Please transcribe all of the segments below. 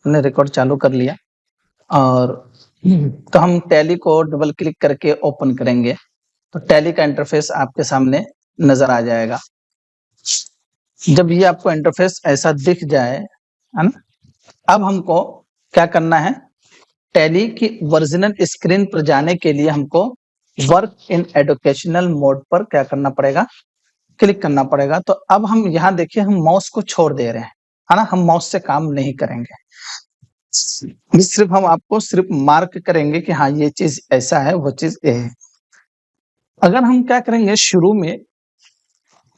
हमने रिकॉर्ड चालू कर लिया और तो हम टैली को डबल क्लिक करके ओपन करेंगे तो टैली का इंटरफेस आपके सामने नजर आ जाएगा। जब ये आपको इंटरफेस ऐसा दिख जाए, है ना, अब हमको क्या करना है, टैली की ओरिजिनल स्क्रीन पर जाने के लिए हमको वर्क इन एजुकेशनल मोड पर क्या करना पड़ेगा, क्लिक करना पड़ेगा। तो अब हम यहाँ देखिए हम माउस को छोड़ दे रहे हैं, है ना, हम माउस से काम नहीं करेंगे, सिर्फ हम आपको सिर्फ मार्क करेंगे कि हाँ ये चीज ऐसा है, वो चीज ये है। अगर हम क्या करेंगे, शुरू में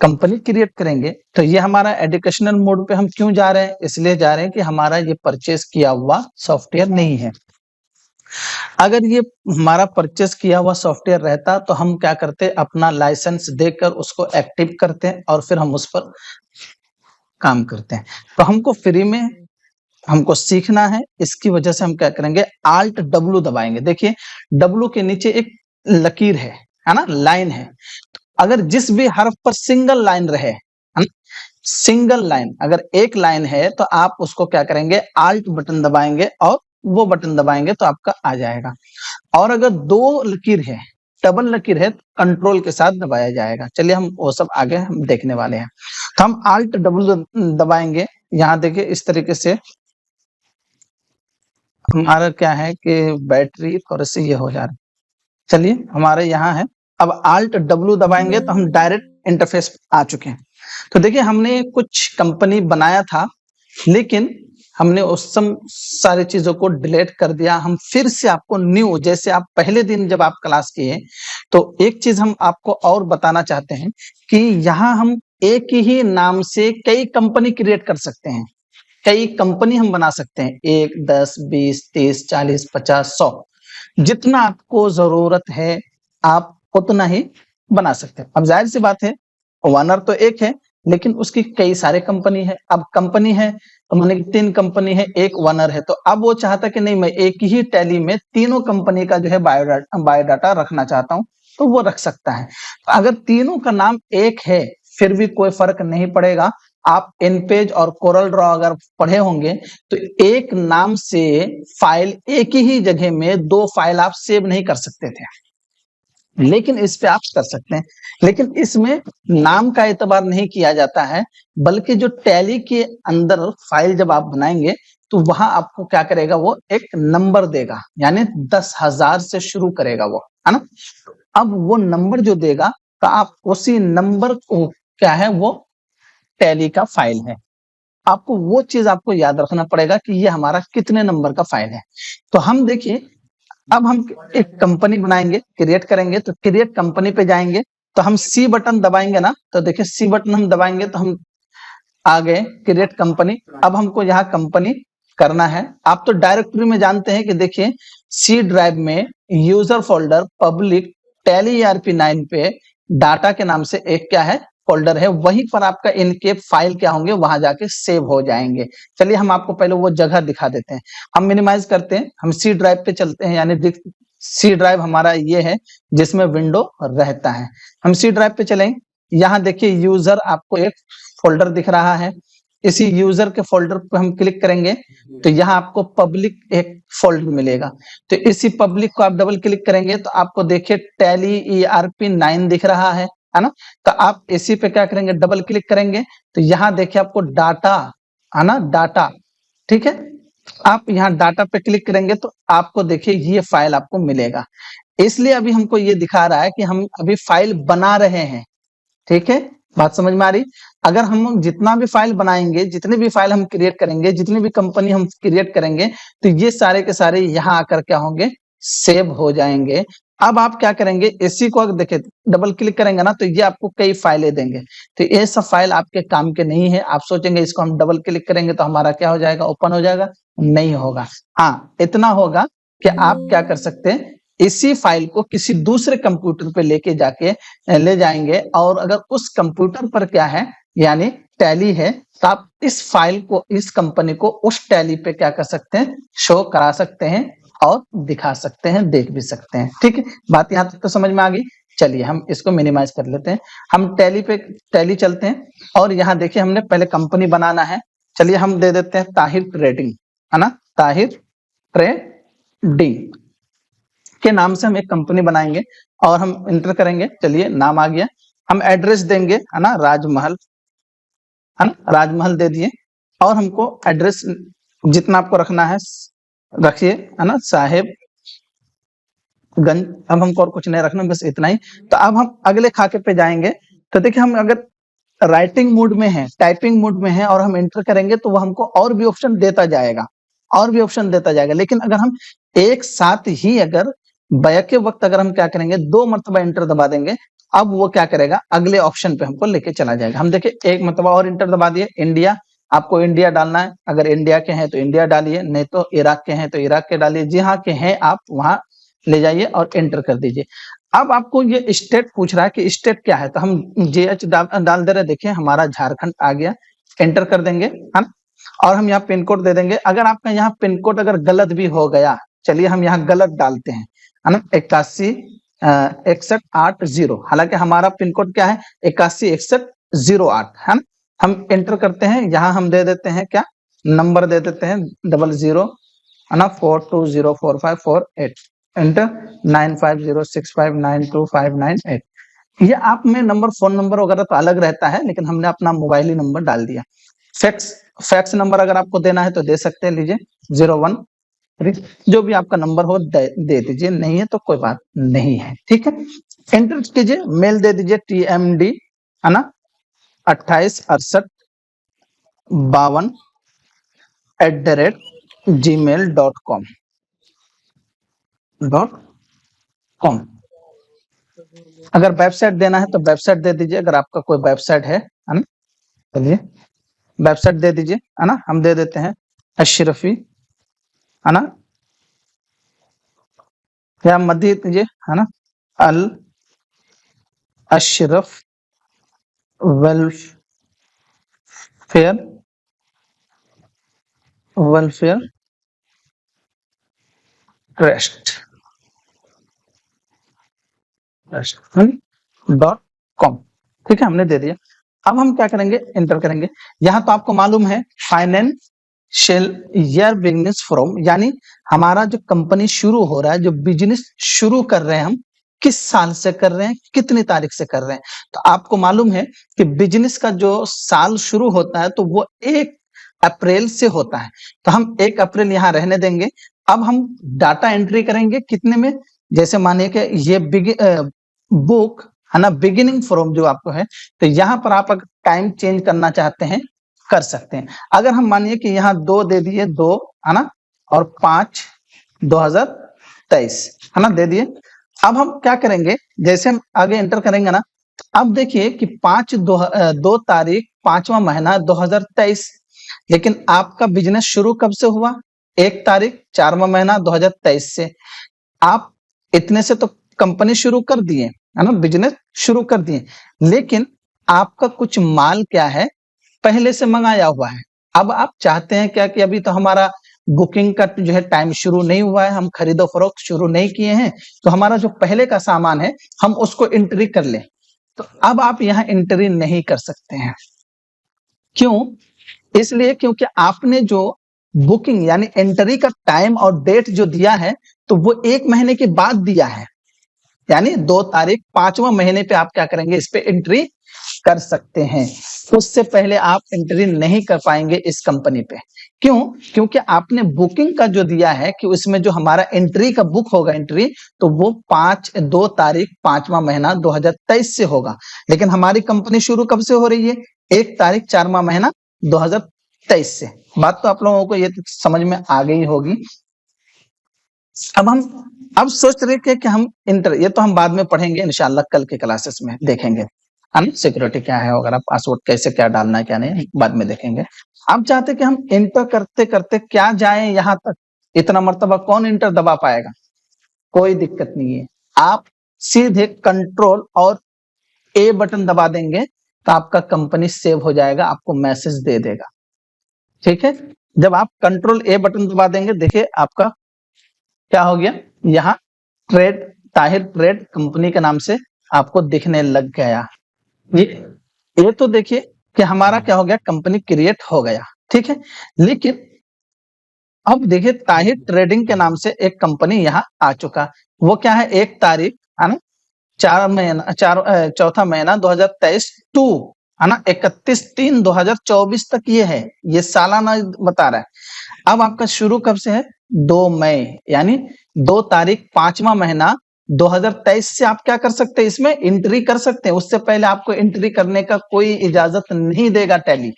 कंपनी क्रिएट करेंगे तो ये हमारा एजुकेशनल मोड पे हम क्यों जा रहे हैं, इसलिए जा रहे हैं कि हमारा ये परचेज किया हुआ सॉफ्टवेयर नहीं है। अगर ये हमारा परचेज किया हुआ सॉफ्टवेयर रहता तो हम क्या करते, अपना लाइसेंस देकर उसको एक्टिव करते हैं और फिर हम उस पर काम करते हैं। तो हमको फ्री में हमको सीखना है, इसकी वजह से हम क्या करेंगे, Alt W दबाएंगे। देखिए W के नीचे एक लकीर है ना, लाइन है। अगर जिस भी हर्फ पर सिंगल लाइन रहे, है ना, सिंगल लाइन अगर एक लाइन है तो आप उसको क्या करेंगे, Alt बटन दबाएंगे और वो बटन दबाएंगे तो आपका आ जाएगा। और अगर दो लकीर है, डबल लकीर है, कंट्रोल के साथ दबाया जाएगा। चलिए हम वो सब आगे हम देखने वाले हैं। तो हम Alt W दबाएंगे। यहाँ देखिए इस तरीके से हमारा क्या है कि बैटरी थोड़ी सी ये हो जा रही है। चलिए हमारे यहाँ है, अब Alt W दबाएंगे तो हम डायरेक्ट इंटरफेस आ चुके हैं। तो देखिए हमने कुछ कंपनी बनाया था, लेकिन हमने उस सारी चीजों को डिलीट कर दिया। हम फिर से आपको न्यू, जैसे आप पहले दिन जब आप क्लास किए, तो एक चीज हम आपको और बताना चाहते हैं कि यहाँ हम एक ही नाम से कई कंपनी क्रिएट कर सकते हैं, कई कंपनी हम बना सकते हैं, 1, 10, 20, 30, 40, 50, 100, जितना आपको जरूरत है आप उतना ही बना सकते हैं। अब जाहिर सी बात है, ओनर तो एक है लेकिन उसकी कई सारे कंपनी है। अब कंपनी है तो माने 3 कंपनी है, एक ओनर है, तो अब वो चाहता कि नहीं मैं एक ही टैली में तीनों कंपनी का जो है बायोडाटा रखना चाहता हूँ, तो वो रख सकता है। तो अगर तीनों का नाम एक है फिर भी कोई फर्क नहीं पड़ेगा। आप इनपेज और कोरल ड्रॉ अगर पढ़े होंगे तो एक नाम से फाइल, एक ही जगह में 2 फाइल आप सेव नहीं कर सकते थे, लेकिन इस पे आप कर सकते हैं। लेकिन इसमें नाम का एतबार नहीं किया जाता है, बल्कि जो टैली के अंदर फाइल जब आप बनाएंगे तो वहां आपको क्या करेगा, वो एक नंबर देगा, यानी 10,000 से शुरू करेगा वो, है ना। अब वो नंबर जो देगा तो आप उसी नंबर को क्या है, वो टैली का फाइल है। आपको वो चीज आपको याद रखना पड़ेगा कि ये हमारा कितने नंबर का फाइल है। तो हम देखिए अब हम एक कंपनी बनाएंगे, क्रिएट करेंगे, तो क्रिएट कंपनी पे जाएंगे तो हम सी बटन दबाएंगे ना, तो देखिए सी बटन हम दबाएंगे तो हम आ गए क्रिएट कंपनी। अब हमको यहाँ कंपनी करना है। आप तो डायरेक्टरी में जानते हैं कि देखिए सी ड्राइव में user folder public tally ERP9 पे डाटा के नाम से एक क्या है, फोल्डर है, वहीं पर आपका इनके फाइल क्या होंगे, वहां जाके सेव हो जाएंगे। चलिए हम आपको पहले वो जगह दिखा देते हैं। हम मिनिमाइज करते हैं, हम सी ड्राइव पे चलते हैं, यानी सी ड्राइव हमारा ये है जिसमें विंडो रहता है। हम सी ड्राइव पे चलें, यहाँ देखिए यूजर आपको एक फोल्डर दिख रहा है। इसी यूजर के फोल्डर पे हम क्लिक करेंगे तो यहाँ आपको पब्लिक एक फोल्डर मिलेगा। तो इसी पब्लिक को आप डबल क्लिक करेंगे तो आपको देखिए टैली ERP9 दिख रहा है ना। तो आप इसी पे क्या करेंगे, डबल क्लिक करेंगे तो यहाँ देखिए आपको डाटा, है ना, डाटा, ठीक है। आप यहाँ डाटा पे क्लिक करेंगे तो आपको देखिए ये फाइल आपको मिलेगा। इसलिए अभी हमको ये दिखा रहा है कि हम अभी फाइल बना रहे हैं, ठीक है, बात समझ में आ रही। अगर हम जितना भी फाइल बनाएंगे, जितने भी फाइल हम क्रिएट करेंगे, जितनी भी कंपनी हम क्रिएट करेंगे, तो ये सारे के सारे यहाँ आकर क्या होंगे, सेव हो जाएंगे। अब आप क्या करेंगे, इसी को देखिए डबल क्लिक करेंगे ना तो ये आपको कई फाइलें देंगे। तो ये सब फाइल आपके काम के नहीं है। आप सोचेंगे इसको हम डबल क्लिक करेंगे तो हमारा क्या हो जाएगा, ओपन हो जाएगा, नहीं होगा। हाँ इतना होगा कि आप क्या कर सकते हैं, इसी फाइल को किसी दूसरे कंप्यूटर पे लेके जाके ले जाएंगे और अगर उस कंप्यूटर पर क्या है, यानी टैली है, तो आप इस फाइल को, इस कंपनी को उस टैली पे क्या कर सकते हैं, शो करा सकते हैं और दिखा सकते हैं, देख भी सकते हैं। ठीक है, बात यहाँ तक तो समझ में आ गई। चलिए हम इसको मिनिमाइज कर लेते हैं। हम टैली चलते हैं और यहाँ देखिए हमने पहले कंपनी बनाना है। चलिए हम दे देते हैं ताहिर ट्रेडिंग। है ना, ताहिर ट्रेडिंग के नाम से हम एक कंपनी बनाएंगे और हम इंटर करेंगे। चलिए नाम आ गया, हम एड्रेस देंगे, है ना, राजमहल, है ना, राजमहल दे दिए, और हमको एड्रेस जितना आपको रखना है रखिए, है ना, साहेबगंज। अब हमको और कुछ नहीं रखना, बस इतना ही। तो अब हम अगले खाके पे जाएंगे, तो देखिए हम अगर राइटिंग मोड में है, टाइपिंग मोड में है और हम एंटर करेंगे तो वो हमको और भी ऑप्शन देता जाएगा, और भी ऑप्शन देता जाएगा। लेकिन अगर हम एक साथ ही अगर बैक के वक्त अगर हम क्या करेंगे, 2 मरतबा एंटर दबा देंगे, अब वो क्या करेगा, अगले ऑप्शन पे हमको लेके चला जाएगा। हम देखिए एक मरतबा और एंटर दबा दिए, इंडिया, आपको इंडिया डालना है, अगर इंडिया के हैं तो इंडिया डालिए, नहीं तो इराक के हैं तो इराक के डालिए, जहां के हैं आप वहां ले जाइए और एंटर कर दीजिए। अब आपको ये स्टेट पूछ रहा है कि स्टेट क्या है, तो हम जेएच डाल दे रहे, देखिए हमारा झारखंड आ गया, एंटर कर देंगे, है ना, और हम यहाँ पिन कोड दे देंगे। अगर आपका यहाँ पिन कोड अगर गलत भी हो गया, चलिए हम यहाँ गलत डालते हैं, है ना, 816180, हालांकि हमारा पिन कोड क्या है, 816108, है ना। हम एंटर करते हैं, यहाँ हम दे देते हैं क्या, नंबर दे देते हैं 00, है ना, 42045448, एंटर 9506592598। ये आप में नंबर, फोन नंबर वगैरह तो अलग रहता है, लेकिन हमने अपना मोबाइल ही नंबर डाल दिया। फैक्स नंबर अगर आपको देना है तो दे सकते हैं, लीजिए 013, जो भी आपका नंबर हो दे दीजिए, नहीं है तो कोई बात नहीं है, ठीक है। एंटर कीजिए, मेल दे दीजिए TMD, है ना, 286852@gmail.com। अगर वेबसाइट देना है तो वेबसाइट दे दीजिए, अगर आपका कोई वेबसाइट है ना, चलिए वेबसाइट दे दीजिए, है ना, हम दे देते हैं अशरफी, है ना, या मध्य दीजिए, है ना, अल अशरफ वेलफेयर ट्रस्ट .com, ठीक है, हमने दे दिया। अब हम क्या करेंगे, एंटर करेंगे। यहाँ तो आपको मालूम है फाइनेंशियल ईयर बिजनेस फ्रॉम, यानी हमारा जो कंपनी शुरू हो रहा है, जो बिजनेस शुरू कर रहे हैं हम, किस साल से कर रहे हैं, कितनी तारीख से कर रहे हैं। तो आपको मालूम है कि बिजनेस का जो साल शुरू होता है तो वो 1 अप्रैल से होता है, तो हम 1 अप्रैल यहाँ रहने देंगे। अब हम डाटा एंट्री करेंगे कितने में, जैसे मानिए कि ये बुक, है ना, बिगिनिंग फ्रॉम जो आपको है, तो यहाँ पर आप अगर टाइम चेंज करना चाहते हैं कर सकते हैं। अगर हम मानिए कि यहाँ 2 दे दिए, 2, है ना, और 5/2023, है ना, दे दिए। अब हम क्या करेंगे, जैसे हम आगे एंटर करेंगे ना, अब देखिए कि 2 तारीख 5वां महीना 2023, लेकिन आपका बिजनेस शुरू कब से हुआ, 1 तारीख 4वां महीना 2023 से। आप इतने से तो कंपनी शुरू कर दिए, है ना, बिजनेस शुरू कर दिए, लेकिन आपका कुछ माल क्या है, पहले से मंगाया हुआ है। अब आप चाहते हैं क्या कि अभी तो हमारा बुकिंग का जो है टाइम शुरू नहीं हुआ है, हम खरीदो फरोख्त शुरू नहीं किए हैं, तो हमारा जो पहले का सामान है हम उसको एंट्री कर लें। तो अब आप यहाँ एंट्री नहीं कर सकते हैं, क्यों, इसलिए क्योंकि आपने जो बुकिंग यानी एंट्री का टाइम और डेट जो दिया है, तो वो 1 महीने के बाद दिया है, यानी 2 तारीख 5वां महीने पे आप क्या करेंगे, इस पे एंट्री कर सकते हैं। उससे पहले आप एंट्री नहीं कर पाएंगे इस कंपनी पे, क्यों, क्योंकि आपने बुकिंग का जो दिया है कि उसमें जो हमारा एंट्री का बुक होगा एंट्री, तो वो 2 तारीख 5वां महीना 2023 से होगा, लेकिन हमारी कंपनी शुरू कब से हो रही है, 1 तारीख 4वां महीना 2023 से। बात तो आप लोगों को ये समझ में आ गई होगी। अब सोच रहे थे कि हम इंटर, ये तो हम बाद में पढ़ेंगे इंशाल्लाह, कल के क्लासेस में देखेंगे, सिक्योरिटी क्या है वगैरह, पासवर्ड कैसे क्या डालना है क्या नहीं, बाद में देखेंगे। आप चाहते कि हम इंटर करते करते क्या जाए यहाँ तक, इतना मर्तबा कौन इंटर दबा पाएगा, कोई दिक्कत नहीं है, आप सीधे कंट्रोल और ए बटन दबा देंगे तो आपका कंपनी सेव हो जाएगा, आपको मैसेज दे देगा, ठीक है। जब आप कंट्रोल ए बटन दबा देंगे, देखिए आपका क्या हो गया, यहाँ ताहिर ट्रेड कंपनी के नाम से आपको दिखने लग गया। ये तो देखिए कि हमारा क्या हो गया, कंपनी क्रिएट हो गया, ठीक है। लेकिन अब देखिए ताहिर ट्रेडिंग के नाम से एक कंपनी यहाँ आ चुका, वो क्या है 1 तारीख है ना, चौथा महीना 2023 टू है ना 31/3/2024 तक ये है, ये सालाना बता रहा है। अब आपका शुरू कब से है 2 मई, यानी 2 तारीख 5वां महीना 2023 से आप क्या कर सकते हैं, इसमें एंट्री कर सकते हैं। उससे पहले आपको एंट्री करने का कोई इजाजत नहीं देगा टैली।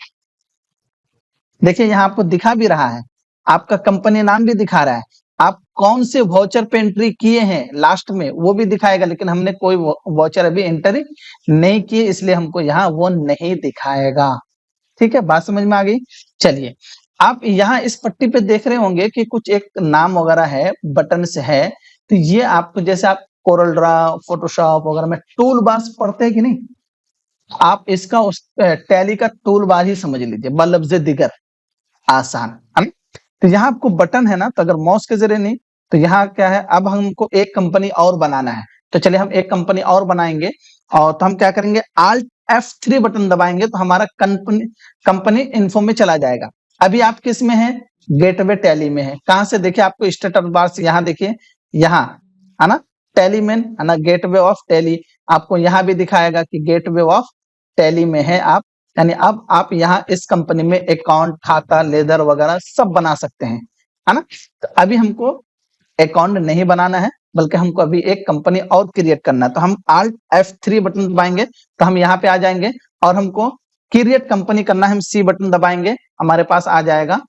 देखिए यहाँ आपको दिखा भी रहा है, आपका कंपनी नाम भी दिखा रहा है, आप कौन से वाउचर पे एंट्री किए हैं लास्ट में वो भी दिखाएगा, लेकिन हमने कोई वाउचर अभी एंट्री नहीं किए, इसलिए हमको यहाँ वो नहीं दिखाएगा। ठीक है, बात समझ में आ गई। चलिए, आप यहाँ इस पट्टी पे देख रहे होंगे कि कुछ एक नाम वगैरह है, बटन से है, तो ये आपको जैसे आप कोरल ड्रा, फोटोशॉप वगैरह में टूल बार्स पढ़ते हैं कि नहीं, आप इसका उस टैली का टूल बार ही समझ लीजिए, बलब्ज़ दिगर आसान है ना? तो यहाँ आपको बटन है ना, तो अगर माउस के जरिए नहीं, तो यहाँ क्या है, अब हमको एक कंपनी और बनाना है, तो चलिए हम एक कंपनी और बनाएंगे, और तो हम क्या करेंगे, Alt F3 बटन दबाएंगे तो हमारा कंपनी इन्फो में चला जाएगा। अभी आप किस में है, गेटवे टैली में है। कहां से देखिए, आपको स्टेटस बार से यहाँ देखिए, यहाँ है ना टैली में है ना, गेटवे ऑफ टैली, आपको यहाँ भी दिखाएगा कि गेटवे ऑफ टैली में है आप, यानी अब आप यहाँ इस कंपनी में अकाउंट, खाता, लेजर वगैरह सब बना सकते हैं, है ना। तो अभी हमको अकाउंट नहीं बनाना है, बल्कि हमको अभी एक कंपनी और क्रिएट करना है, तो हम Alt F3 बटन दबाएंगे तो हम यहाँ पे आ जाएंगे, और हमको क्रिएट कंपनी करना है, हम C बटन दबाएंगे, हमारे पास आ जाएगा।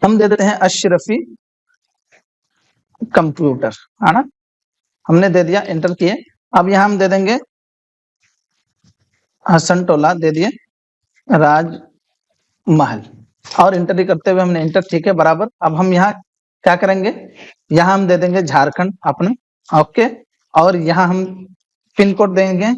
हम दे देते हैं अशरफी कंप्यूटर, है ना, हमने दे दिया, एंटर किए। अब यहाँ हम दे देंगे हसन टोला, दे दिए राजमहल, और एंटर करते हुए हमने एंटर, ठीक है बराबर। अब हम यहाँ क्या करेंगे, यहाँ हम दे देंगे झारखंड अपने, ओके, और यहाँ हम पिन कोड देंगे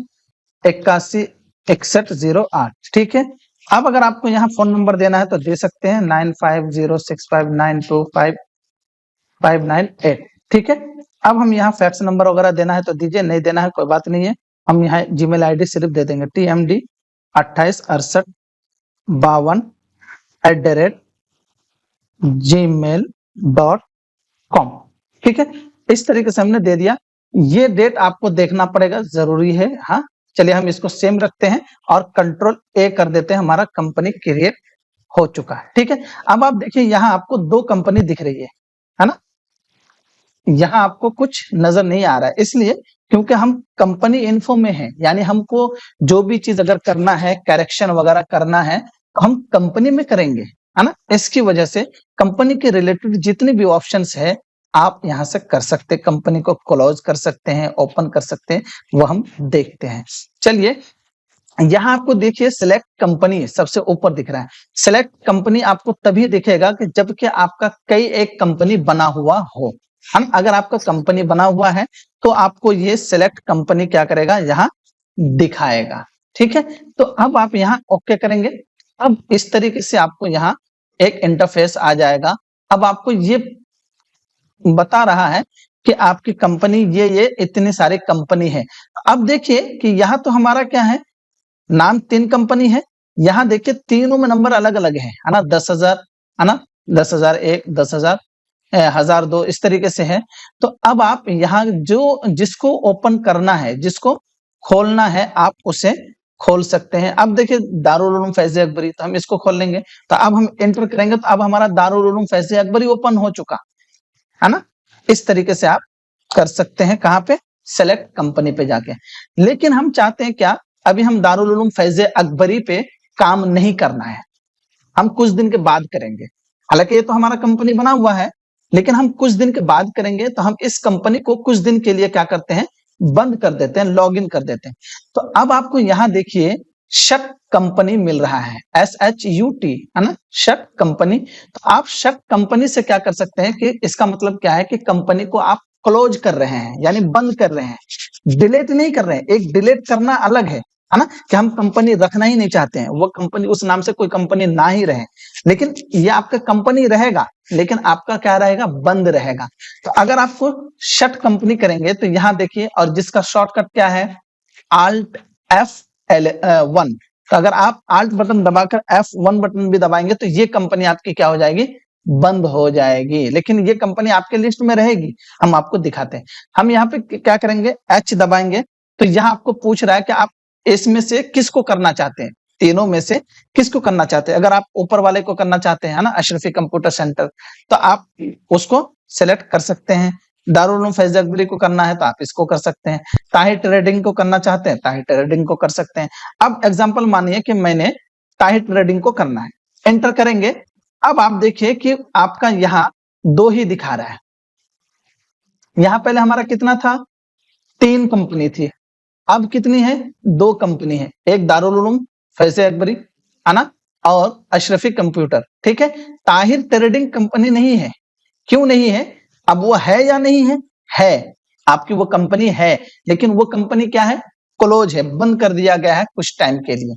816108, ठीक है। अब अगर आपको यहाँ फोन नंबर देना है तो दे सकते हैं 9506592598, ठीक है। अब हम यहाँ फैक्स नंबर वगैरह देना है तो दीजिए, नहीं देना है कोई बात नहीं है। हम यहाँ जीमेल आईडी सिर्फ दे देंगे tmd286852@gmail.com, ठीक है। इस तरीके से हमने दे दिया। ये डेट आपको देखना पड़ेगा, जरूरी है। हाँ, चलिए हम इसको सेम रखते हैं और कंट्रोल ए कर देते हैं, हमारा कंपनी क्रिएट हो चुका है, ठीक है। अब आप देखिए यहाँ आपको 2 कंपनी दिख रही है ना, यहाँ आपको कुछ नजर नहीं आ रहा है, इसलिए क्योंकि हम कंपनी इन्फो में हैं, यानी हमको जो भी चीज अगर करना है, करेक्शन वगैरह करना है, तो हम कंपनी में करेंगे, है ना। इसकी वजह से कंपनी के रिलेटेड जितने भी ऑप्शंस है आप यहाँ से कर सकते हैं, कंपनी को क्लोज कर सकते हैं, ओपन कर सकते हैं, वो हम देखते हैं। चलिए यहाँ आपको देखिए सिलेक्ट कंपनी सबसे ऊपर दिख रहा है। सिलेक्ट कंपनी आपको तभी दिखेगा कि जबकि आपका कई एक कंपनी बना हुआ हो, हम अगर आपका कंपनी बना हुआ है तो आपको ये सिलेक्ट कंपनी क्या करेगा, यहाँ दिखाएगा, ठीक है। तो अब आप यहाँ ओके करेंगे। अब इस तरीके से आपको यहाँ एक इंटरफेस आ जाएगा। अब आपको ये बता रहा है कि आपकी कंपनी ये इतनी सारी कंपनी है। अब देखिए कि यहाँ तो हमारा क्या है, नाम 3 कंपनी है, यहाँ देखिए तीनों में नंबर अलग अलग है ना, 10,000 है ना, 10,001, 10,000, 1,002 इस तरीके से है। तो अब आप यहाँ जो जिसको ओपन करना है, जिसको खोलना है, आप उसे खोल सकते हैं। अब देखिए दारुल उलूम फैज़ अकबरी, तो हम इसको खोल लेंगे, तो अब हम एंटर करेंगे तो अब हमारा दारुल उलूम फैज़ अकबरी ओपन हो चुका है ना। इस तरीके से आप कर सकते हैं, कहाँ पे, सेलेक्ट कंपनी पे जाके। लेकिन हम चाहते हैं क्या, अभी हम दारुल उलूम फैज़ अकबरी पे काम नहीं करना है, हम कुछ दिन के बाद करेंगे। हालांकि ये तो हमारा कंपनी बना हुआ है, लेकिन हम कुछ दिन के बाद करेंगे, तो हम इस कंपनी को कुछ दिन के लिए क्या करते हैं, बंद कर देते हैं, लॉग इन कर देते हैं। तो अब आपको यहाँ देखिए शट कंपनी मिल रहा है, SHUT है ना, शट कंपनी। तो आप शट कंपनी से क्या कर सकते हैं कि इसका मतलब क्या है कि कंपनी को आप क्लोज कर रहे हैं, यानी बंद कर रहे हैं, डिलीट नहीं कर रहे हैं। एक डिलीट करना अलग है ना, कि हम कंपनी रखना ही नहीं चाहते हैं, वो कंपनी उस नाम से कोई कंपनी ना ही रहे, लेकिन ये आपका कंपनी रहेगा, लेकिन आपका क्या रहेगा, बंद रहेगा। तो अगर आपको शट कंपनी करेंगे तो यहाँ देखिए, और जिसका शॉर्टकट क्या है, Alt F1। तो अगर आप Alt बटन दबाकर F1 बटन भी दबाएंगे तो ये कंपनी आपकी क्या हो जाएगी, बंद हो जाएगी, लेकिन ये कंपनी आपके लिस्ट में रहेगी। हम आपको दिखाते हैं। हम यहाँ पे क्या करेंगे, H दबाएंगे, तो यहाँ आपको पूछ रहा है कि आप इसमें से किसको करना चाहते हैं, तीनों में से किसको करना चाहते हैं। अगर आप ऊपर वाले को करना चाहते हैं ना, अशरफी कंप्यूटर सेंटर, तो आप उसको सेलेक्ट कर सकते हैं। दारुल उलूम फैज अकबरी को करना है तो आप इसको कर सकते हैं। ताहिर ट्रेडिंग को करना चाहते हैं, ताहिर ट्रेडिंग को कर सकते हैं। अब एग्जांपल मानिए कि मैंने ताहिर ट्रेडिंग को करना है, एंटर करेंगे। अब आप देखिए कि आपका यहाँ 2 ही दिखा रहा है। यहाँ पहले हमारा कितना था, 3 कंपनी थी, अब कितनी है, 2 कंपनी है। एक दारुल उलूम फैज अकबरी है ना, और अशरफी कंप्यूटर, ठीक है। ताहिर ट्रेडिंग कंपनी नहीं है। क्यों नहीं है, अब वो है या नहीं है, है, आपकी वो कंपनी है, लेकिन वो कंपनी क्या है, क्लोज है, बंद कर दिया गया है कुछ टाइम के लिए।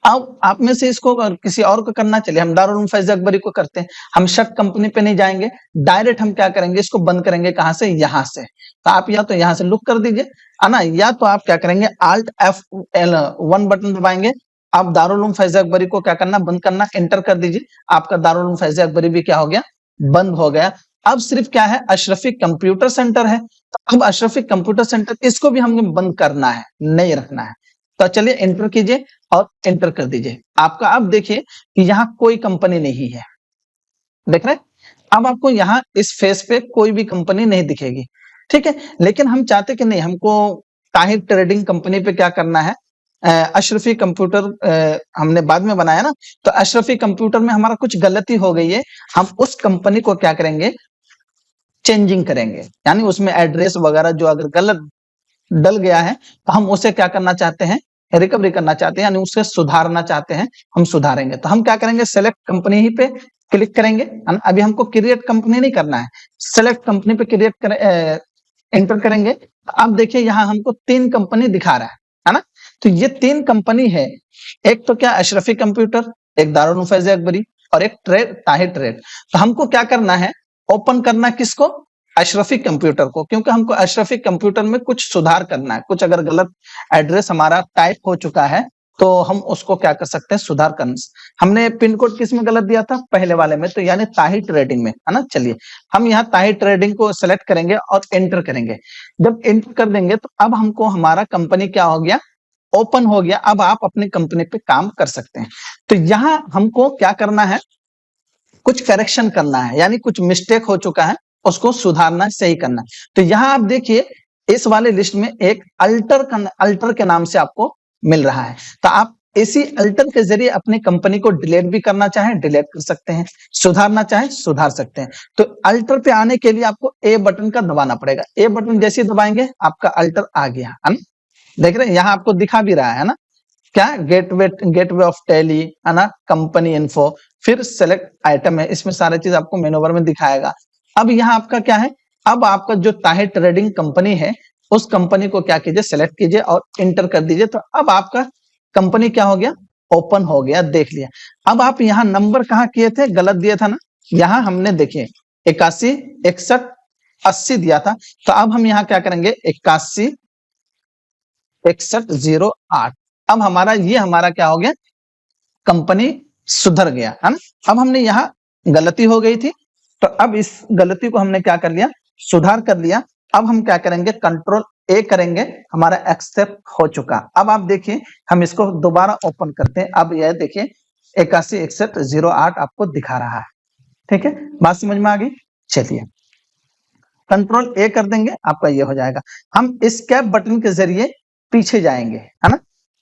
अब आप में से इसको किसी और को करना, चलिए हम दारुल उलूम फैज अकबरी को करते हैं। हम शक कंपनी पे नहीं जाएंगे, डायरेक्ट हम क्या करेंगे, इसको बंद करेंगे, कहां से, यहां से। तो आप या तो यहां से लुक कर दीजिए, है ना, या तो आप क्या करेंगे, Alt F1 बटन दबाएंगे। आप दारुल उलूम फैज अकबरी को क्या करना, बंद करना, एंटर कर दीजिए। आपका दारुल उलूम फैज अकबरी भी क्या हो गया, बंद हो गया। अब सिर्फ क्या है, अशरफी कंप्यूटर सेंटर है। तो अब अशरफी कंप्यूटर सेंटर, इसको भी हमें बंद करना है, नहीं रखना है। तो चलिए एंटर कीजिए और एंटर कर दीजिए। आपका अब देखिए कि यहाँ कोई कंपनी नहीं है, देख रहे हैं? अब आपको यहाँ इस फेस पे कोई भी कंपनी नहीं दिखेगी, ठीक है। लेकिन हम चाहते कि नहीं, हमको ताहिर ट्रेडिंग कंपनी पे क्या करना है, अशरफी कंप्यूटर हमने बाद में बनाया ना, तो अशरफी कंप्यूटर में हमारा कुछ गलती हो गई है। हम उस कंपनी को क्या करेंगे, चेंजिंग करेंगे, यानी उसमें एड्रेस वगैरह जो अगर गलत डल गया है तो हम उसे क्या करना चाहते हैं, रिकवरी करना चाहते हैं, यानी उसे सुधारना चाहते हैं, हम सुधारेंगे। तो हम क्या करेंगे, सेलेक्ट कंपनी ही पे क्लिक करेंगे। अभी हमको क्रिएट कंपनी नहीं करना है, सेलेक्ट कंपनी पे क्रिएट करें, एंटर करेंगे। अब देखिए यहाँ हमको 3 कंपनी दिखा रहा है ना। तो ये 3 कंपनी है, एक तो क्या अशरफी कंप्यूटर, एक दारुल उलूम फैज अकबरी, और एक ताहिर ट्रेड। तो हमको क्या करना है, ओपन करना किसको, अशरफी कंप्यूटर को, क्योंकि हमको अशरफी कंप्यूटर में कुछ सुधार करना है। कुछ अगर गलत एड्रेस हमारा टाइप हो चुका है तो हम उसको क्या कर सकते हैं, सुधार करना। हमने पिन कोड किस में गलत दिया था, पहले वाले में, तो यानी ताहिर ट्रेडिंग में, है ना। चलिए हम यहाँ ताहिर ट्रेडिंग को सेलेक्ट करेंगे और एंटर करेंगे। जब एंटर कर देंगे तो अब हमको हमारा कंपनी क्या हो गया, ओपन हो गया। अब आप अपनी कंपनी पे काम कर सकते हैं। तो यहाँ हमको क्या करना है, कुछ करेक्शन करना है, यानी कुछ मिस्टेक हो चुका है, उसको सुधारना, सही करना। तो यहाँ आप देखिए इस वाले लिस्ट में एक अल्टर के नाम से आपको मिल रहा है। तो आप इसी अल्टर के जरिए अपनी कंपनी को डिलीट भी करना चाहें, डिलीट कर सकते हैं, सुधारना चाहें, सुधार सकते हैं। तो अल्टर पे आने के लिए आपको ए बटन का दबाना पड़ेगा। ए बटन जैसे दबाएंगे आपका अल्टर आ गया, है ना। देख रहे हैं, यहाँ आपको दिखा भी रहा है ना, क्या, गेटवे ऑफ टैली, है ना, कंपनी इन्फो, फिर सेलेक्ट आइटम है, इसमें सारे चीज आपको मेनू बार में दिखाएगा। अब यहाँ आपका क्या है, अब आपका जो ताहिर ट्रेडिंग कंपनी है, उस कंपनी को क्या कीजिए, सेलेक्ट कीजिए और एंटर कर दीजिए। तो अब आपका कंपनी क्या हो गया, ओपन हो गया, देख लिया। अब आप यहाँ नंबर कहाँ किए थे, गलत दिया था ना, यहाँ हमने देखिए 81 61 80 दिया था। तो अब हम यहाँ क्या करेंगे, 81 61 08। अब हमारा क्या हो गया, कंपनी सुधर गया, है ना। अब हमने यहाँ गलती हो गई थी, तो अब इस गलती को हमने क्या कर लिया, सुधार कर लिया। अब हम क्या करेंगे, कंट्रोल ए करेंगे, हमारा एक्सेप्ट हो चुका। अब आप देखिए हम इसको दोबारा ओपन करते हैं। अब यह देखिए 81 61 08 आपको दिखा रहा है, ठीक है। बात समझ में आ गई। चलिए कंट्रोल ए कर देंगे, आपका ये हो जाएगा। हम स्केप बटन के जरिए पीछे जाएंगे, है ना।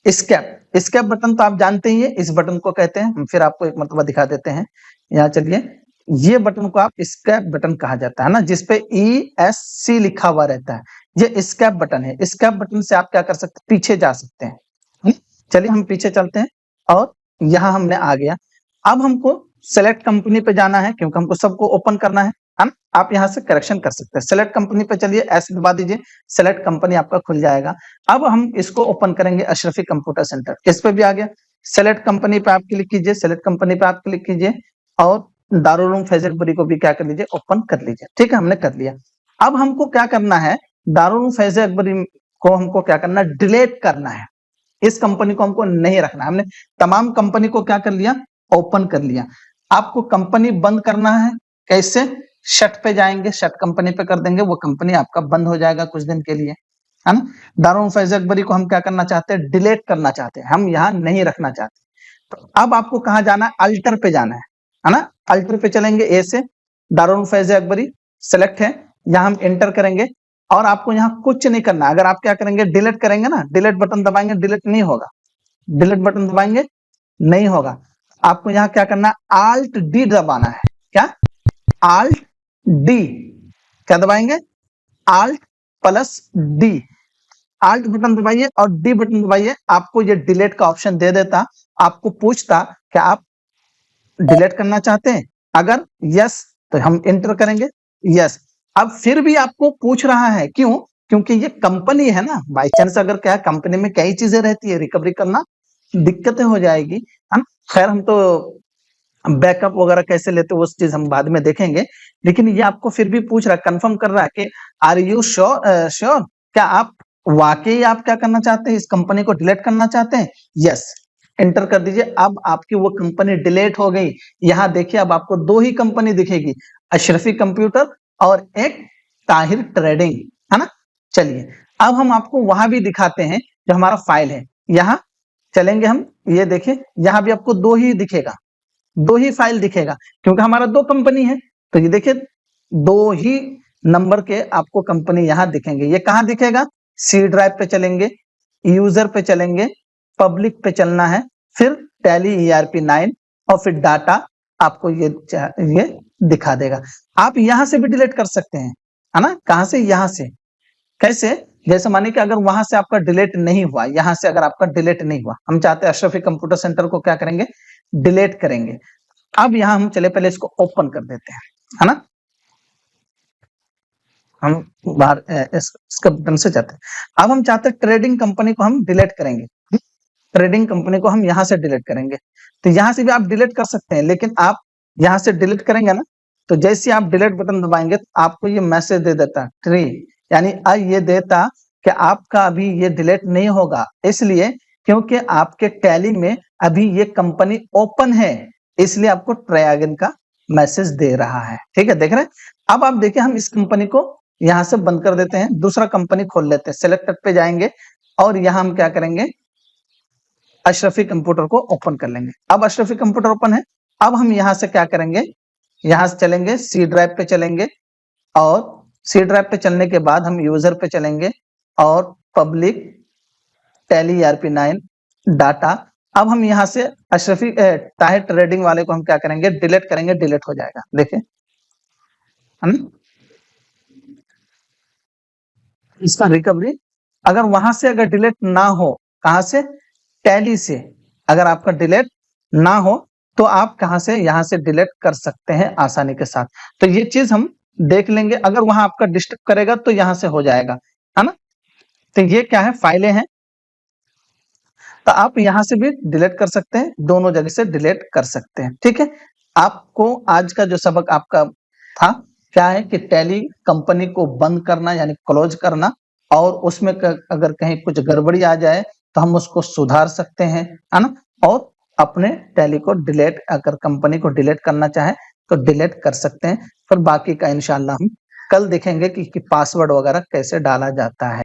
स्केप बटन तो आप जानते ही है, इस बटन को कहते हैं। फिर आपको एक मरतबा दिखा देते हैं। यहाँ चलिए, ये बटन को आप स्केप बटन कहा जाता है ना, जिसपे ESC लिखा हुआ रहता है, ये स्केप बटन है। स्केप बटन से आप क्या कर सकते हैं, पीछे जा सकते हैं। चलिए हम पीछे चलते हैं और यहाँ हमने आ गया। अब हमको सेलेक्ट कंपनी पे जाना है, क्योंकि हमको सबको ओपन करना है ना। आप यहाँ से करेक्शन कर सकते हैं। सेलेक्ट कंपनी पे चलिए, ऐसे दबा दीजिए, सेलेक्ट कंपनी आपका खुल जाएगा। अब हम इसको ओपन करेंगे, अशरफी कंप्यूटर सेंटर, इस पे भी आ गया। सेलेक्ट कंपनी पे आप क्लिक कीजिए, सेलेक्ट कंपनी पे आप क्लिक कीजिए और दारुल उलूम फैज अकबरी को भी क्या कर लीजिए, ओपन कर लीजिए, ठीक है, हमने कर लिया। अब हमको क्या करना है, दारुल उलूम फैज अकबरी को हमको क्या करना है, डिलीट करना है। इस कंपनी को हमको नहीं रखना। हमने तमाम कंपनी को क्या कर लिया, ओपन कर लिया। आपको कंपनी बंद करना है, कैसे? शट पे जाएंगे, शट कंपनी पे कर देंगे, वो कंपनी आपका बंद हो जाएगा कुछ दिन के लिए, है ना? दारुल फैज अकबरी को हम क्या करना चाहते हैं? डिलीट करना चाहते हैं, हम यहाँ नहीं रखना चाहते। तो अब आपको कहाँ जाना है? अल्टर पे जाना है ना? अल्टर पे चलेंगे, ए से दारुल फैज अकबरी सेलेक्ट है, यहाँ हम एंटर करेंगे और आपको यहाँ कुछ नहीं करना। अगर आप क्या करेंगे? डिलीट करेंगे ना, डिलीट बटन दबाएंगे, डिलीट नहीं होगा, डिलीट बटन दबाएंगे नहीं होगा। आपको यहाँ क्या करना है? आल्ट डी दबाना है। क्या? Alt D. क्या दबाएंगे? Alt plus D. Alt button दबाइए और डी बटन दबाइए, आपको ये डिलीट का ऑप्शन दे देता। आपको पूछता क्या आप डिलीट करना चाहते हैं? अगर यस तो हम एंटर करेंगे, यस। अब फिर भी आपको पूछ रहा है, क्यों? क्योंकि ये कंपनी है ना, बाई चांस अगर क्या कंपनी में कई चीजें रहती है, रिकवरी करना दिक्कतें हो जाएगी, है ना? खैर हम तो बैकअप वगैरह कैसे लेते हैं उस चीज हम बाद में देखेंगे, लेकिन ये आपको फिर भी पूछ रहा है, कंफर्म कर रहा है कि आर यू श्योर, क्या आप वाकई आप क्या करना चाहते हैं? इस कंपनी को डिलीट करना चाहते हैं? यस, एंटर कर दीजिए। अब आपकी वो कंपनी डिलीट हो गई। यहाँ देखिए अब आपको दो ही कंपनी दिखेगी, अशरफी कंप्यूटर और एक ताहिर ट्रेडिंग, है ना? चलिए अब हम आपको वहां भी दिखाते हैं जो हमारा फाइल है। यहाँ चलेंगे हम, ये देखिए यहाँ भी आपको दो ही दिखेगा, दो ही फाइल दिखेगा, क्योंकि हमारा दो कंपनी है। तो ये देखिए दो ही नंबर के आपको कंपनी यहाँ दिखेंगे। ये कहाँ दिखेगा? सी ड्राइव पे चलेंगे, यूजर पे चलेंगे, पब्लिक पे चलना है, फिर टैली ERP9 और फिर डाटा आपको ये दिखा देगा। आप यहाँ से भी डिलीट कर सकते हैं, है ना? कहाँ से? यहाँ से। कैसे? जैसे मानिए कि अगर वहां से आपका डिलीट नहीं हुआ, यहाँ से अगर आपका डिलीट नहीं हुआ, हम चाहते हैं अशरफी कंप्यूटर सेंटर को क्या करेंगे? डिलीट करेंगे। अब यहाँ हम चले पहले इसको ओपन कर देते हैं, है ना? हम बाहर इसका बटन से जाते हैं। अब हम चाहते हैं ट्रेडिंग कंपनी को हम डिलीट करेंगे, ट्रेडिंग कंपनी को हम यहाँ से डिलीट करेंगे। तो यहाँ से भी आप डिलीट कर सकते हैं, लेकिन आप यहाँ से डिलीट करेंगे ना, तो जैसे आप डिलीट बटन दबाएंगे तो आपको ये मैसेज दे देता ट्री, यानी ये देता कि आपका अभी ये डिलीट नहीं होगा, इसलिए क्योंकि आपके टैली में अभी ये कंपनी ओपन है, इसलिए आपको ट्राई अगेन का मैसेज दे रहा है। ठीक है, देख रहे हैं? अब आप देखिए हम इस कंपनी को यहाँ से बंद कर देते हैं, दूसरा कंपनी खोल लेते हैं। सिलेक्टेड पे जाएंगे और यहाँ हम क्या करेंगे? अशरफी कंप्यूटर को ओपन कर लेंगे। अब अशरफी कंप्यूटर ओपन है। अब हम यहाँ से क्या करेंगे? यहाँ से चलेंगे, सी ड्राइव पे चलेंगे और सी ड्राइव पे चलने के बाद हम यूजर पे चलेंगे और पब्लिक टैली ERP9 डाटा। अब हम यहाँ से अशरफी ताहिर ट्रेडिंग वाले को हम क्या करेंगे? डिलीट करेंगे, डिलीट हो जाएगा। देखिए है ना, इसका रिकवरी अगर वहां से अगर डिलीट ना हो, कहां से? टैली से अगर आपका डिलीट ना हो तो आप कहां से? यहां से डिलीट कर सकते हैं आसानी के साथ। तो ये चीज हम देख लेंगे, अगर वहां आपका डिस्टर्ब करेगा तो यहां से हो जाएगा, है ना? तो ये क्या है? फाइलें हैं, तो आप यहां से भी डिलीट कर सकते हैं, दोनों जगह से डिलीट कर सकते हैं। ठीक है, आपको आज का जो सबक आपका था क्या है कि टैली कंपनी को बंद करना यानी क्लोज करना, और उसमें अगर कहीं कुछ गड़बड़ी आ जाए तो हम उसको सुधार सकते हैं, है ना? और अपने टैली को डिलीट, अगर कंपनी को डिलीट करना चाहे तो डिलीट कर सकते हैं। फिर बाकी का इंशाल्लाह हम कल देखेंगे कि पासवर्ड वगैरह कैसे डाला जाता है।